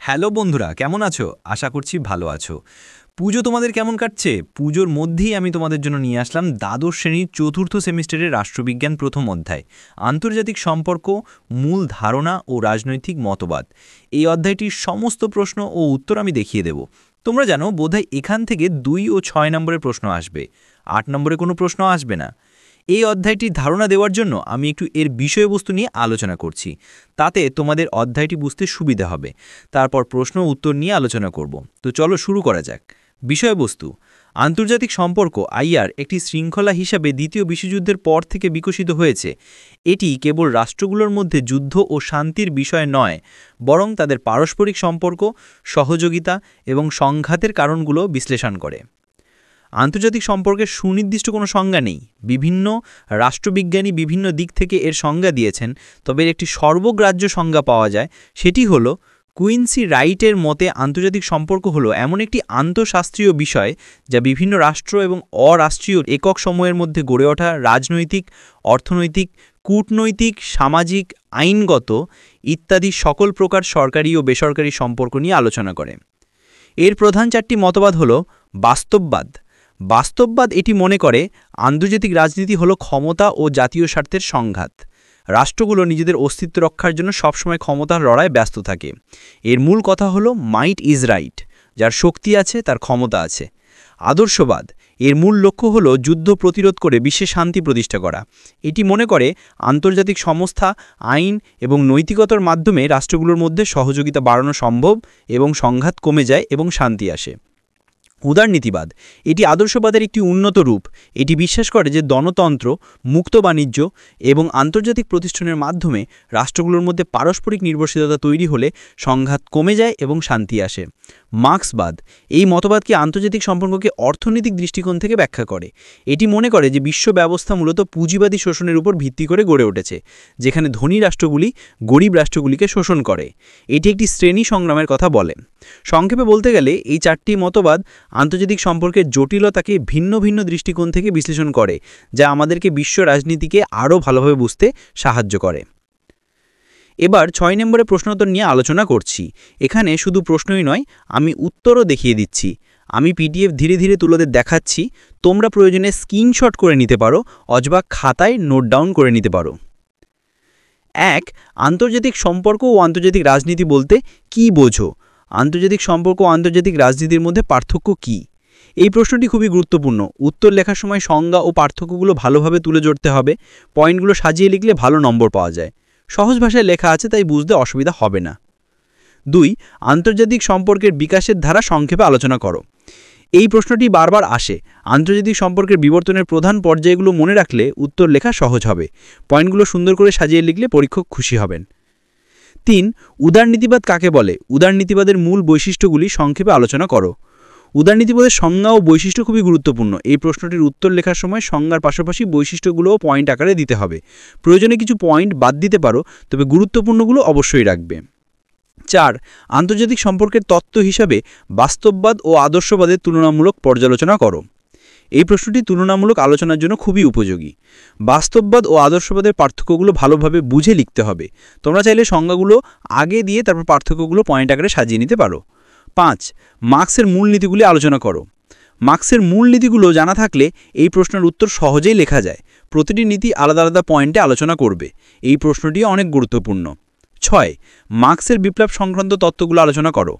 Hello বন্ধুরা, কেমন আছো? আশা করছি ভালো আছো। পুজো তোমাদের কেমন কাটছে? পুজোর মধ্যেই আমি তোমাদের জন্য নিয়ে আসলাম দ্বাদশ শ্রেণীর চতুর্থ সেমিস্টারের রাষ্ট্রবিজ্ঞান প্রথম অধ্যায়, আন্তর্জাতিক সম্পর্ক, মূল ধারণা ও রাজনৈতিক মতবাদ। এই অধ্যায়টির সমস্ত প্রশ্ন ও উত্তর আমি দেখিয়ে দেব। তোমরা জানো বোধহয় এখান থেকে 2 ও 6 নম্বরের প্রশ্ন আসবে, 8 নম্বরে কোনো প্রশ্ন আসবে না। এই অধ্যায়টির ধারণা দেওয়ার জন্য আমি একটু এর বিষয়বস্তু নিয়ে আলোচনা করছি, তাতে তোমাদের অধ্যায়টি বুঝতে সুবিধা হবে। তারপর প্রশ্ন উত্তর নিয়ে আলোচনা করব। তো চলো শুরু করা যাক। বিষয়বস্তু: আন্তর্জাতিক সম্পর্ক আইআর একটি শৃঙ্খলা হিসাবে দ্বিতীয় বিশ্বযুদ্ধের পর থেকে বিকশিত হয়েছে। এটি কেবল রাষ্ট্রগুলোর মধ্যে যুদ্ধ ও শান্তির বিষয় নয়, বরং তাদের পারস্পরিক সম্পর্ক, সহযোগিতা এবং সংঘাতের কারণগুলো বিশ্লেষণ করে। আন্তর্জাতিক সম্পর্কের সুনির্দিষ্ট কোনো সংজ্ঞা নেই। বিভিন্ন রাষ্ট্রবিজ্ঞানী বিভিন্ন দিক থেকে এর সংজ্ঞা দিয়েছেন, তবে এর একটি সর্বগ্রাহ্য সংজ্ঞা পাওয়া যায়। সেটি হলো কুইন্সি রাইটের মতে আন্তর্জাতিক সম্পর্ক হলো এমন একটি আন্তঃশাস্ত্রীয় বিষয় যা বিভিন্ন রাষ্ট্র এবং অরাষ্ট্রীয় একক সময়ের মধ্যে গড়ে ওঠা রাজনৈতিক, অর্থনৈতিক, কূটনৈতিক, সামাজিক, আইনগত ইত্যাদি সকল প্রকার সরকারি ও বেসরকারি সম্পর্ক নিয়ে আলোচনা করে। এর প্রধান 4টি মতবাদ হল বাস্তববাদ। বাস্তববাদ এটি মনে করে আন্তর্জাতিক রাজনীতি হলো ক্ষমতা ও জাতীয় স্বার্থের সংঘাত। রাষ্ট্রগুলো নিজেদের অস্তিত্ব রক্ষার জন্য সবসময় ক্ষমতার লড়াইয়ে ব্যস্ত থাকে। এর মূল কথা হলো মাইট ইজ রাইট, যার শক্তি আছে তার ক্ষমতা আছে। আদর্শবাদ এর মূল লক্ষ্য হলো যুদ্ধ প্রতিরোধ করে বিশ্বে শান্তি প্রতিষ্ঠা করা। এটি মনে করে আন্তর্জাতিক সংস্থা, আইন এবং নৈতিকতার মাধ্যমে রাষ্ট্রগুলোর মধ্যে সহযোগিতা বাড়ানো সম্ভব এবং সংঘাত কমে যায় এবং শান্তি আসে। উদারনীতিবাদ এটি আদর্শবাদের একটি উন্নত রূপ। এটি বিশ্বাস করে যে গণতন্ত্র, মুক্ত বাণিজ্য এবং আন্তর্জাতিক প্রতিষ্ঠানের মাধ্যমে রাষ্ট্রগুলোর মধ্যে পারস্পরিক নির্ভরশীলতা তৈরি হলে সংঘাত কমে যায় এবং শান্তি আসে। মার্ক্সবাদ এই মতবাদকে আন্তর্জাতিক সম্পর্ককে অর্থনৈতিক দৃষ্টিকোণ থেকে ব্যাখ্যা করে। এটি মনে করে যে বিশ্ব ব্যবস্থা মূলত পুঁজিবাদী শোষণের উপর ভিত্তি করে গড়ে উঠেছে, যেখানে ধনী রাষ্ট্রগুলি গরিব রাষ্ট্রগুলিকে শোষণ করে। এটি একটি শ্রেণী সংগ্রামের কথা বলে। সংক্ষেপে বলতে গেলে এই 4টি মতবাদ আন্তর্জাতিক সম্পর্কের জটিলতাকে ভিন্ন ভিন্ন দৃষ্টিকোণ থেকে বিশ্লেষণ করে, যা আমাদেরকে বিশ্ব রাজনীতিকে আরও ভালোভাবে বুঝতে সাহায্য করে। এবার 6 নম্বরে প্রশ্নোত্তর নিয়ে আলোচনা করছি। এখানে শুধু প্রশ্নই নয়, আমি উত্তরও দেখিয়ে দিচ্ছি। আমি পিডিএফ ধীরে ধীরে তুলে দেখাচ্ছি। তোমরা প্রয়োজনে স্ক্রিনশট করে নিতে পারো অথবা খাতায় নোট ডাউন করে নিতে পারো। 1. আন্তর্জাতিক সম্পর্ক ও আন্তর্জাতিক রাজনীতি বলতে কী বোঝো? আন্তর্জাতিক সম্পর্ক ও আন্তর্জাতিক রাজনীতির মধ্যে পার্থক্য কী? এই প্রশ্নটি খুবই গুরুত্বপূর্ণ। উত্তর লেখার সময় সংজ্ঞা ও পার্থক্যগুলো ভালোভাবে তুলে ধরতে হবে। পয়েন্টগুলো সাজিয়ে লিখলে ভালো নম্বর পাওয়া যায়। সহজ ভাষায় লেখা আছে, তাই বুঝতে অসুবিধা হবে না। 2. আন্তর্জাতিক সম্পর্কের বিকাশের ধারা সংক্ষেপে আলোচনা করো। এই প্রশ্নটি বারবার আসে। আন্তর্জাতিক সম্পর্কের বিবর্তনের প্রধান পর্যায়গুলো মনে রাখলে উত্তর লেখা সহজ হবে। পয়েন্টগুলো সুন্দর করে সাজিয়ে লিখলে পরীক্ষক খুশি হবেন। 3. উদারনীতিবাদ কাকে বলে? উদারনীতিবাদের মূল বৈশিষ্ট্যগুলি সংক্ষেপে আলোচনা করো। উদারনীতিবাদের সংজ্ঞা ও বৈশিষ্ট্য খুবই গুরুত্বপূর্ণ। এই প্রশ্নটির উত্তর লেখার সময় সংজ্ঞার পাশাপাশি বৈশিষ্ট্যগুলোও পয়েন্ট আকারে দিতে হবে। প্রয়োজনে কিছু পয়েন্ট বাদ দিতে পারো, তবে গুরুত্বপূর্ণগুলো অবশ্যই রাখবে। 4. আন্তর্জাতিক সম্পর্কের তত্ত্ব হিসাবে বাস্তববাদ ও আদর্শবাদের তুলনামূলক পর্যালোচনা করো। এই প্রশ্নটি তুলনামূলক আলোচনার জন্য খুবই উপযোগী। বাস্তববাদ ও আদর্শবাদের পার্থক্যগুলো ভালোভাবে বুঝে লিখতে হবে। তোমরা চাইলে সংজ্ঞাগুলো আগে দিয়ে তারপর পার্থক্যগুলো পয়েন্ট আকারে সাজিয়ে নিতে পারো। 5. মার্ক্সের মূলনীতিগুলি আলোচনা করো। মার্ক্সের মূলনীতিগুলো জানা থাকলে এই প্রশ্নের উত্তর সহজেই লেখা যায়। প্রতিটি নীতি আলাদা আলাদা পয়েন্টে আলোচনা করবে। এই প্রশ্নটিও অনেক গুরুত্বপূর্ণ। 6. মার্ক্সের বিপ্লব সংক্রান্ত তত্ত্বগুলো আলোচনা করো।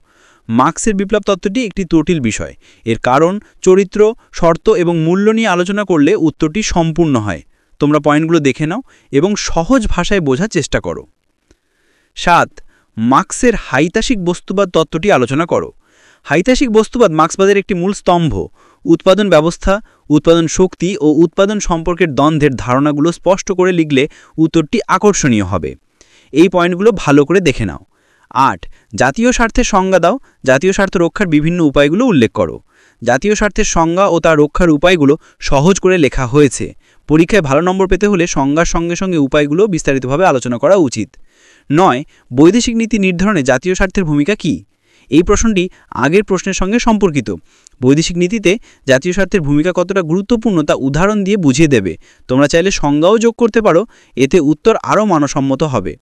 মার্ক্সের বিপ্লব তত্ত্বটি একটি জটিল বিষয়। এর কারণ, চরিত্র, শর্ত এবং মূল্য নিয়ে আলোচনা করলে উত্তরটি সম্পূর্ণ হয়। তোমরা পয়েন্টগুলো দেখে নাও এবং সহজ ভাষায় বোঝার চেষ্টা করো। 7. মার্ক্সের হাইতাসিক বস্তুবাদ তত্ত্বটি আলোচনা করো। হাইতাসিক বস্তুবাদ মার্ক্সবাদের একটি মূল স্তম্ভ। উৎপাদন ব্যবস্থা, উৎপাদন শক্তি ও উৎপাদন সম্পর্কের দ্বন্দ্বের ধারণাগুলো স্পষ্ট করে লিখলে উত্তরটি আকর্ষণীয় হবে। এই পয়েন্টগুলো ভালো করে দেখে নাও। 8. জাতীয় স্বার্থের সংজ্ঞা দাও। জাতীয় স্বার্থ রক্ষার বিভিন্ন উপায়গুলো উল্লেখ করো। জাতীয় স্বার্থের সংজ্ঞা ও তার রক্ষার উপায়গুলো সহজ করে লেখা হয়েছে। পরীক্ষায় ভালো নম্বর পেতে হলে সংজ্ঞার সঙ্গে সঙ্গে উপায়গুলো বিস্তারিতভাবে আলোচনা করা উচিত। 9. বৈদেশিক নীতি নির্ধারণে জাতীয় স্বার্থের ভূমিকা কী? এই প্রশ্নটি আগের প্রশ্নের সঙ্গে সম্পর্কিত। বৈদেশিক নীতিতে জাতীয় স্বার্থের ভূমিকা কতটা গুরুত্বপূর্ণ তা উদাহরণ দিয়ে বুঝিয়ে দেবে। তোমরা চাইলে সংজ্ঞাও যোগ করতে পারো, এতে উত্তর আরও মানসম্মত হবে।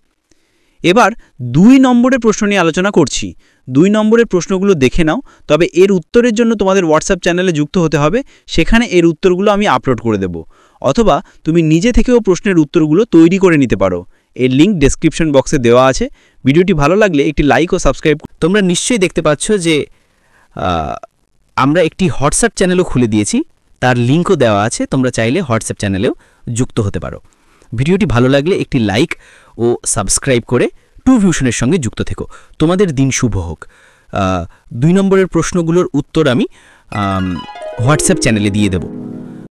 এবার 2 নম্বরের প্রশ্ন নিয়ে আলোচনা করছি। 2 নম্বরের প্রশ্নগুলো দেখে নাও, তবে এর উত্তরের জন্য তোমাদের হোয়াটসঅ্যাপ চ্যানেলে যুক্ত হতে হবে, সেখানে এর উত্তরগুলো আমি আপলোড করে দেব। অথবা তুমি নিজে থেকেও প্রশ্নের উত্তরগুলো তৈরি করে নিতে পারো। এর লিঙ্ক ডেসক্রিপশন বক্সে দেওয়া আছে। ভিডিওটি ভালো লাগলে একটি লাইক ও সাবস্ক্রাইব। তোমরা নিশ্চয়ই দেখতে পাচ্ছ যে আমরা একটি হোয়াটসঅ্যাপ চ্যানেলও খুলে দিয়েছি, তার লিঙ্কও দেওয়া আছে। তোমরা চাইলে হোয়াটসঅ্যাপ চ্যানেলেও যুক্ত হতে পারো। ভিডিওটি ভালো লাগলে একটি লাইক ও সাবস্ক্রাইব করে টুভিশনের সঙ্গে যুক্ত থেকো। তোমাদের দিন শুভ হোক। 2 নম্বরের প্রশ্নগুলোর উত্তর আমি হোয়াটসঅ্যাপ চ্যানেলে দিয়ে দেব।